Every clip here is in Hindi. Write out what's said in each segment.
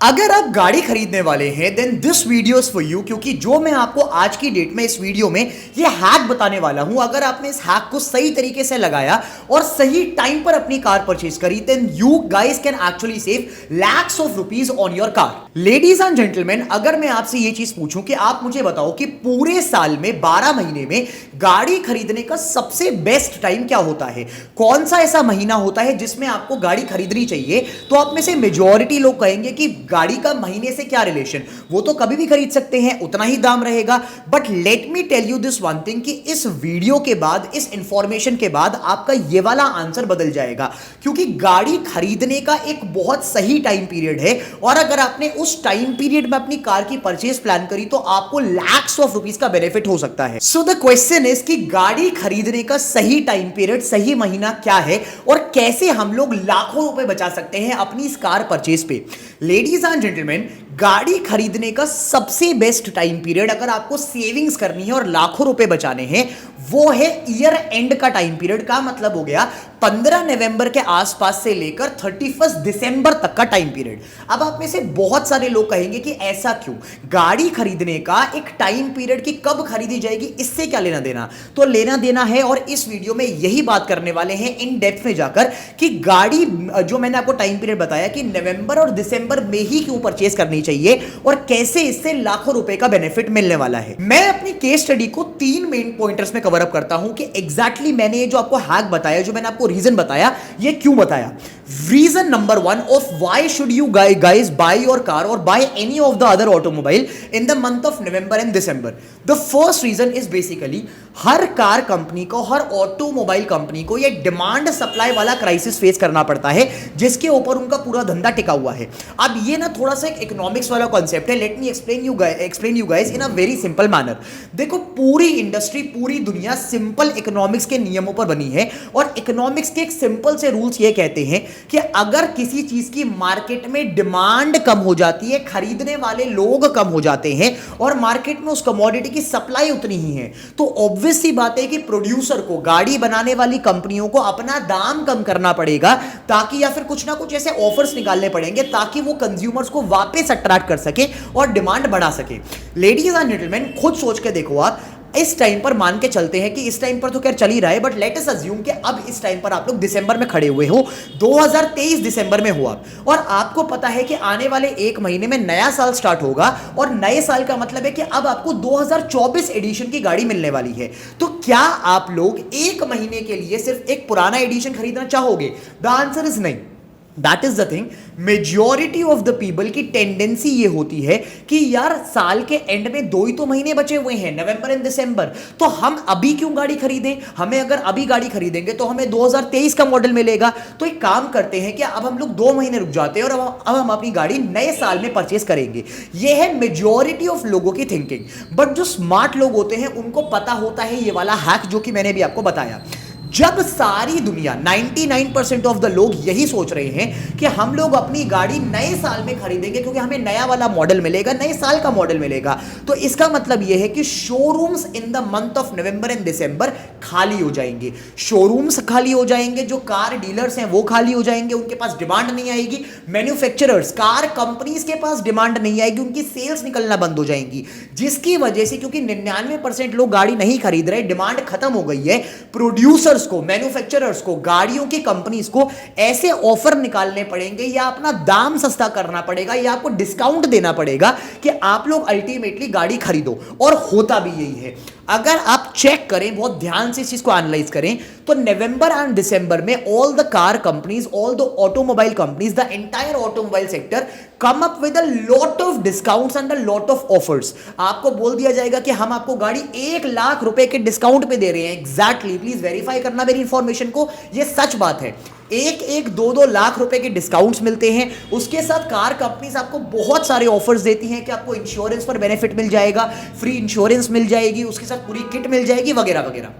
अगर आप गाड़ी खरीदने वाले हैं then this video is for you, क्योंकि जो मैं आपको आज की डेट में इस वीडियो में ये हैक बताने वाला हूं, अगर आपने इस हैक को सही तरीके से लगाया और सही टाइम पर अपनी कार परचेज करी then you guys can actually save lakhs of rupees on your car. Ladies and gentleman, अगर मैं आपसे ये चीज पूछूं कि आप मुझे बताओ कि पूरे साल में 12 महीने में गाड़ी खरीदने का सबसे बेस्ट टाइम क्या होता है, कौन सा ऐसा महीना होता है जिसमें आपको गाड़ी खरीदनी चाहिए, तो आप में से मेजॉरिटी लोग कहेंगे कि गाड़ी का महीने से क्या रिलेशन, वो तो कभी भी खरीद सकते हैं, उतना ही दाम रहेगा। But let me tell you this one thing कि इस वीडियो के बाद, इस इंफॉर्मेशन के बाद आपका ये वाला आंसर बदल जाएगा, क्योंकि गाड़ी खरीदने का एक बहुत सही टाइम पीरियड है और अगर आपने उस टाइम पीरियड में अपनी कार की परचेज प्लान करी तो आपको लैक्स ऑफ रुपीज का बेनिफिट हो सकता है। सो द क्वेश्चन इज कि गाड़ी खरीदने का सही टाइम पीरियड, सही महीना क्या है और कैसे हम लोग लाखों रुपए बचा सकते हैं अपनी इस कार परचेज पे। लेडीज एंड जेंटलमैन, गाड़ी खरीदने का सबसे बेस्ट टाइम पीरियड अगर आपको सेविंग्स करनी है और लाखों रुपए बचाने हैं, वो है ईयर एंड का टाइम पीरियड। का मतलब हो गया 15 नवंबर के आसपास से लेकर 31 दिसंबर तक का टाइम पीरियड। अब आप में से बहुत सारे लोग कहेंगे कि ऐसा क्यों, गाड़ी खरीदने का एक टाइम पीरियड की कब खरीदी जाएगी इससे क्या लेना देना, तो लेना देना है और इस वीडियो में यही बात करने वाले हैं इन डेप्थ में जाकर कि गाड़ी जो मैंने आपको टाइम पीरियड बताया कि नवंबर और दिसंबर में ही क्यों परचेज करनी चाहिए और कैसे इससे लाखों रुपए का बेनिफिट मिलने वाला है। मैं अपनी केस स्टडी को 3 मेन पॉइंटर्स में कवर अप करता हूं कि एग्जैक्टली मैंने ये जो आपको हैक बताया, जो मैंने आपको रीजन बताया, ये क्यों बताया। Reason number 1 of why should you guys buy your car और buy any of the other automobile in the month of November and December. The first reason is basically हर कार कंपनी को, हर ऑटोमोबाइल कंपनी को ये डिमांड सप्लाई वाला क्राइसिस फेस करना पड़ता है जिसके ऊपर उनका पूरा धंधा टिका हुआ है। अब ये ना थोड़ा सा एक इकोनॉमिक्स वाला कॉन्सेप्ट है, let me explain you guys in a very simple manner. देखो, पूरी इंडस्ट्री, पूरी दुनिया सिंपल इकोनॉमिक्स के नियमों पर बनी है और इकोनॉमिक्स के एक सिंपल से रूल्स ये कहते हैं कि अगर किसी चीज की मार्केट में डिमांड कम हो जाती है, खरीदने वाले लोग कम हो जाते हैं और मार्केट में उस कमोडिटी की सप्लाई उतनी ही है, तो ऑब्वियस सी बात है कि प्रोड्यूसर को, गाड़ी बनाने वाली कंपनियों को अपना दाम कम करना पड़ेगा, ताकि या फिर कुछ ना कुछ ऐसे ऑफर्स निकालने पड़ेंगे ताकि वो कंज्यूमर्स को वापस अट्रैक्ट कर सके और डिमांड बढ़ा सके। लेडीज एंड जेंटलमैन, खुद सोच के देखो, आप इस टाइम पर मान के चलते हैं कि इस टाइम पर तो खैर चल ही रहा है, बट लेट अस अज्यूम कि अब इस टाइम पर आप लोग दिसंबर में खड़े हुए हो, 2023 दिसंबर में हो आप, और आपको पता है कि आने वाले एक महीने में नया साल स्टार्ट होगा और नए साल का मतलब है कि अब आपको 2024 एडिशन की गाड़ी मिलने वाली है। तो क्या आप लोग एक महीने के लिए सिर्फ एक पुराना एडिशन खरीदना चाहोगे? द आंसर इज नहीं। That is the thing, majority of the people की टेंडेंसी ये होती है कि यार साल के एंड में 2 ही तो महीने बचे हुए हैं, नवंबर एंड दिसंबर, तो हम अभी क्यों गाड़ी खरीदें? हमें अगर अभी गाड़ी खरीदेंगे तो हमें 2023 का मॉडल मिलेगा, तो एक काम करते हैं कि अब हम लोग 2 महीने रुक जाते हैं और अब हम अपनी गाड़ी नए साल में परचेज करेंगे। ये है मेजॉरिटी ऑफ लोगों की थिंकिंग। बट जो स्मार्ट लोग होते हैं उनको पता होता है ये वाला हैक जो कि मैंने भी आपको बताया। जब सारी दुनिया 99% ऑफ द लोग यही सोच रहे हैं कि हम लोग अपनी गाड़ी नए साल में खरीदेंगे क्योंकि हमें नया वाला मॉडल मिलेगा, नए साल का मॉडल मिलेगा, तो इसका मतलब यह है कि showrooms in the month of November and December खाली हो जाएंगे। शोरूम्स खाली हो जाएंगे, जो कार डीलर्स हैं वो खाली हो जाएंगे, उनके पास डिमांड नहीं आएगी। मैन्युफैक्चरर्स, कार कंपनीज के पास डिमांड नहीं आएगी, उनकी सेल्स निकलना बंद हो जाएंगी, जिसकी वजह से, क्योंकि 99% लोग गाड़ी नहीं खरीद रहे, डिमांड खत्म हो गई है, प्रोड्यूसर को, मैन्युफैक्चरर्स को, गाड़ियों की कंपनीज को ऐसे ऑफर निकालने पड़ेंगे या अपना दाम सस्ता करना पड़ेगा या आपको डिस्काउंट देना पड़ेगा कि आप लोग अल्टीमेटली गाड़ी खरीदो। और होता भी यही है। अगर आप चेक करें, बहुत ध्यान से इस चीज को एनालाइज करें, तो नवंबर एंड दिसंबर में all the car companies, all the automobile companies, the entire automobile sector come up with a lot of discounts and a lot of offers. आपको बोल दिया जाएगा कि हम आपको गाड़ी 1 लाख रुपए के डिस्काउंट पे दे रहे हैं। एग्जैक्टली, प्लीज वेरीफाई करना मेरी इंफॉर्मेशन को, ये सच बात है। 1-1, 2-2 लाख रुपए के डिस्काउंट्स मिलते हैं। उसके साथ कार कंपनीज आपको बहुत सारे ऑफर्स देती हैं कि आपको इंश्योरेंस पर बेनिफिट मिल जाएगा, फ्री इंश्योरेंस मिल जाएगी, उसके साथ पूरी किट मिल जाएगी, वगैरह वगैरह।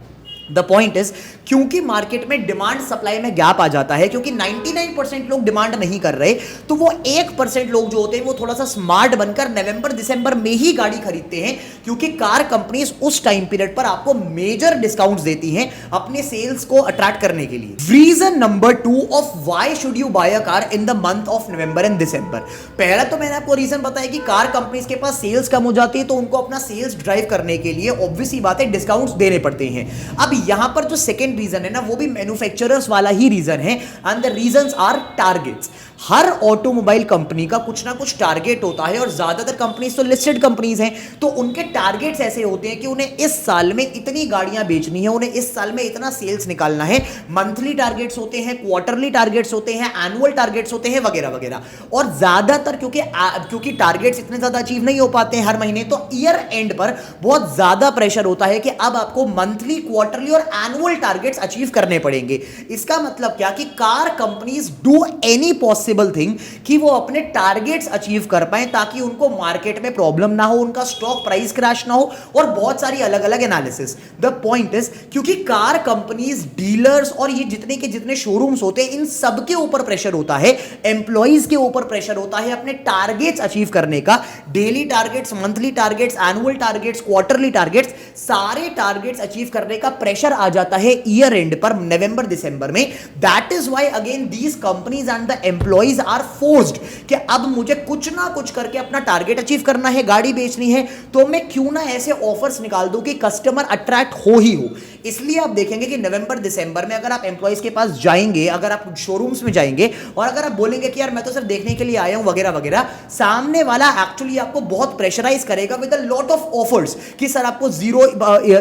द पॉइंट इज, क्योंकि मार्केट में डिमांड सप्लाई में गैप आ जाता है, क्योंकि 99% लोग डिमांड नहीं कर रहे, तो वो 1% लोग जो होते हैं वो थोड़ा सा स्मार्ट बनकर नवंबर दिसंबर में ही गाड़ी खरीदते हैं, क्योंकि कार कंपनीज उस टाइम पीरियड पर आपको मेजर डिस्काउंट्स देती हैं अपने सेल्स को अट्रैक्ट करने के लिए। Reason number 2 of why should you buy a car in the month of November and December. पहला तो मैंने आपको रीजन बताया कि कार कंपनीज के पास सेल्स कम हो जाती है, तो उनको अपना सेल्स ड्राइव करने के लिए ऑब्वियस ही बात है डिस्काउंट्स देने पड़ते हैं। अब यहां पर जो सेकंड रीजन है ना, वो भी मैन्युफैक्चरर्स वाला ही रीजन है, and the reasons are targets. हर ऑटोमोबाइल कंपनी का कुछ ना कुछ टारगेट होता है, और ज्यादातर कंपनीज तो लिस्टेड कंपनीज हैं, तो उनके टारगेट्स ऐसे होते हैं कि उन्हें इस साल में इतनी गाड़ियां बेचनी है, उन्हें इस साल में इतना सेल्स निकालना है। मंथली टारगेट्स होते हैं, क्वार्टरली टारगेट्स होते हैं, एनुअल टारगेट्स होते हैं, वगैरह वगैरह। और ज्यादातर क्योंकि टारगेट्स इतने ज्यादा अचीव नहीं हो पाते हैं हर महीने, तो ईयर एंड पर बहुत ज्यादा प्रेशर होता है कि अब आपको मंथली, क्वार्टरली और एनुअल टारगेट्स अचीव करने पड़ेंगे। इसका मतलब क्या कि car companies do any possible thing कि वो अपने टारगेट्स अचीव कर पाए, ताकि उनको मार्केट में प्रॉब्लम ना हो, उनका स्टॉक प्राइस क्रैश ना हो, और बहुत सारी अलग अलग एनालिसिस। द पॉइंट इज, क्योंकि कार कंपनीज, डीलर्स और ये जितने के जितने शोरूम्स होते हैं, इन सब के ऊपर प्रेशर होता है, एम्प्लॉइज के ऊपर प्रेशर होता है अपने टारगेट्स अचीव करने का। Daily targets, monthly targets, annual targets, quarterly targets, सारे टारगेट्स अचीव करने का प्रेशर आ जाता है ईयर एंड पर, नवंबर दिसंबर में। That is why again these companies and the employees are forced कि अब मुझे कुछ ना कुछ करके अपना टारगेट अचीव करना है, गाड़ी बेचनी है, तो मैं क्यों ना ऐसे ऑफर्स निकाल दूं कि कस्टमर अट्रैक्ट हो ही हो। इसलिए आप देखेंगे कि नवंबर दिसंबर में अगर आप एम्प्लॉइज के पास जाएंगे, अगर आप शोरूम्स में जाएंगे और अगर आप बोलेंगे कि यार मैं तो सिर्फ देखने के लिए आया हूं वगैरह वगैरह, सामने वाला एक्चुअली आपको बहुत प्रेशराइज करेगा with a lot of offers कि सर आपको जीरो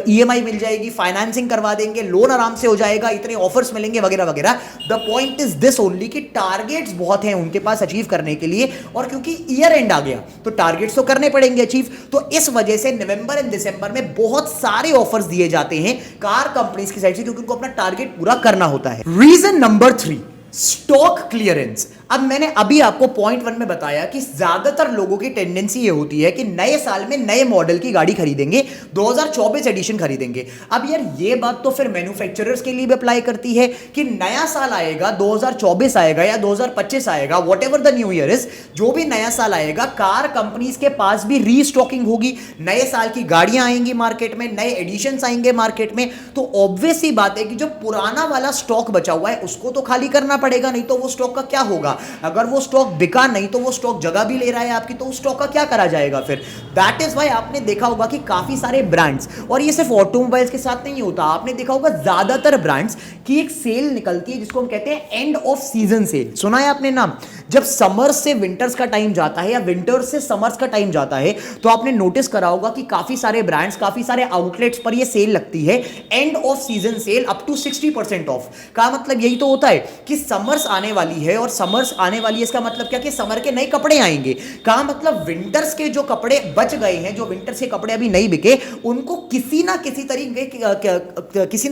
ईएमआई मिल जाएगी, फाइनेंसिंग करवा देंगे, लोन आराम से हो जाएगा, इतने ऑफर्स मिलेंगे वगैरह वगैरह। The point is this only कि टारगेट्स बहुत हैं उनके पास अचीव करने के लिए, और क्योंकि ईयर एंड आ गया तो टारगेट्स तो करने पड़ेंगे अचीव, तो इस वजह से नवंबर एंड दिसंबर में बहुत सारे ऑफर्स दिए जाते हैं कार कंपनीज की साइड से, क्योंकि उनको अपना टारगेट पूरा करना होता है। Reason number 3, stock clearance. अब मैंने अभी आपको पॉइंट 1 में बताया कि ज्यादातर लोगों की टेंडेंसी ये होती है कि नए साल में नए मॉडल की गाड़ी खरीदेंगे, 2024 एडिशन खरीदेंगे। अब यार ये बात तो फिर मैन्युफैक्चरर्स के लिए भी अप्लाई करती है कि नया साल आएगा, 2024 आएगा या 2025 आएगा, what ever the new year is, जो भी नया साल आएगा, कार कंपनीज के पास भी रीस्टॉकिंग होगी, नए साल की गाड़ियां आएंगी मार्केट में, नए एडिशंस आएंगे मार्केट में। तो ऑब्वियस ही बात है कि जो पुराना वाला स्टॉक बचा हुआ है उसको तो खाली करना पड़ेगा, नहीं तो वो स्टॉक का क्या होगा। अगर वो स्टॉक बिका नहीं तो वो स्टॉक जगह भी ले रहा है आपकी, तो उस स्टॉक का क्या करा जाएगा फिर। दैट इज व्हाई आपने देखा होगा कि काफी सारे ब्रांड्स, और ये सिर्फ ऑटोमोबाइल्स के साथ नहीं होता, आपने देखा होगा ज्यादातर ब्रांड्स की एक सेल निकलती है जिसको हम कहते हैं एंड ऑफ सीजन सेल। सुना है आपने नाम? जब समर्स से विंटर्स का टाइम जाता है या विंटर्स से समर्स का टाइम जाता है, तो आपने नोटिस करा होगा कि काफी सारे ब्रांड्स, काफी सारे आउटलेट्स पर ये सेल लगती है, end of season sale up to 60% off. का मतलब यही तो होता है कि समर्स आने वाली है, और समर्स आने वाली है इसका मतलब क्या कि समर के नए कपड़े आएंगे। का मतलब विंटर्स के जो कपड़े बच गए हैं, जो विंटर्स के कपड़े अभी नहीं बिके, उनको किसी ना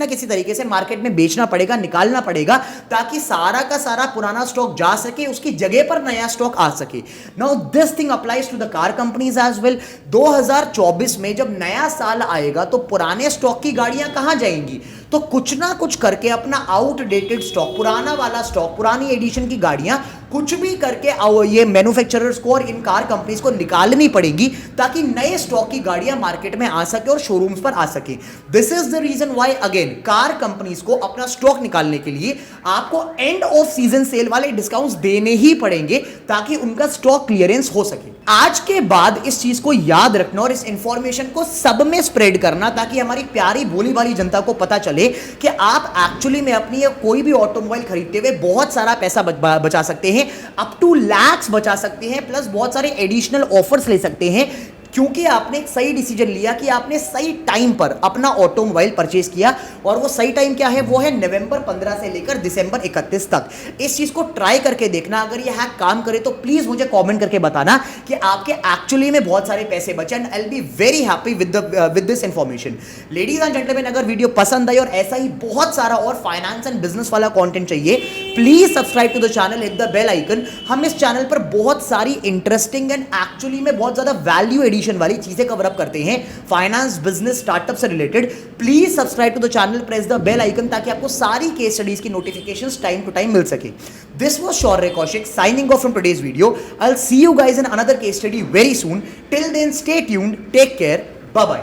किसी तरीके से मार्केट में बेचना पड़ेगा, निकालना पड़ेगा, ताकि सारा का सारा पुराना स्टॉक जा सके, उसकी जगह पर नया स्टॉक आ सके। Now this thing applies to the car companies as well. 2024 में जब नया साल आएगा तो पुराने स्टॉक की गाड़ियां कहां जाएंगी, तो कुछ ना कुछ करके अपना आउटडेटेड स्टॉक, पुराना वाला स्टॉक, पुरानी एडिशन की गाड़ियां कुछ भी करके ये मैन्युफैक्चरर्स को और इन कार कंपनीज को निकालनी पड़ेगी, ताकि नए स्टॉक की गाड़ियां मार्केट में आ सके और शोरूम्स पर आ सके। This is the reason why again car companies को अपना स्टॉक निकालने के लिए आपको एंड ऑफ सीजन सेल वाले डिस्काउंट्स देने ही पड़ेंगे, ताकि उनका स्टॉक क्लियरेंस हो सके। आज के बाद इस चीज को याद रखना और इस इंफॉर्मेशन को सब में स्प्रेड करना, ताकि हमारी प्यारी भोली भाली जनता को पता चले कि आप एक्चुअली में अपनी कोई भी ऑटोमोबाइल खरीदते हुए बहुत सारा पैसा बचा सकते हैं, अप टू लैक्स बचा सकते हैं, प्लस बहुत सारे एडिशनल ऑफर्स ले सकते हैं, क्योंकि आपने एक सही डिसीजन लिया कि आपने सही टाइम पर अपना ऑटोमोबाइल परचेज किया। और वो सही टाइम क्या है, वो है नवंबर 15 से लेकर दिसंबर 31 तक। इस चीज को ट्राई करके देखना, अगर ये हैक काम करे तो प्लीज मुझे कमेंट करके बताना कि आपके एक्चुअली में बहुत सारे पैसे बचे, and I will be very happy with this information. Ladies and gentleman, अगर वीडियो पसंद आई और ऐसा ही बहुत सारा और फाइनेंस एंड बिजनेस वाला कंटेंट चाहिए, please subscribe to the channel, hit the bell icon. हम इस चैनल पर बहुत सारी इंटरेस्टिंग एंड एक्चुअली में बहुत ज्यादा वैल्यू एडिशन कंपटीशन वाली चीजें कवर अप करते हैं, फाइनेंस, बिजनेस, स्टार्टअप से related. Please subscribe to the channel, press the bell icon ताकि आपको सारी केस स्टडीज की नोटिफिकेशंस टाइम टू टाइम मिल सके। This was Shaurya Kaushik signing off from today's video. I will see you guys in another case study very soon. Till then stay tuned, take care, bye bye.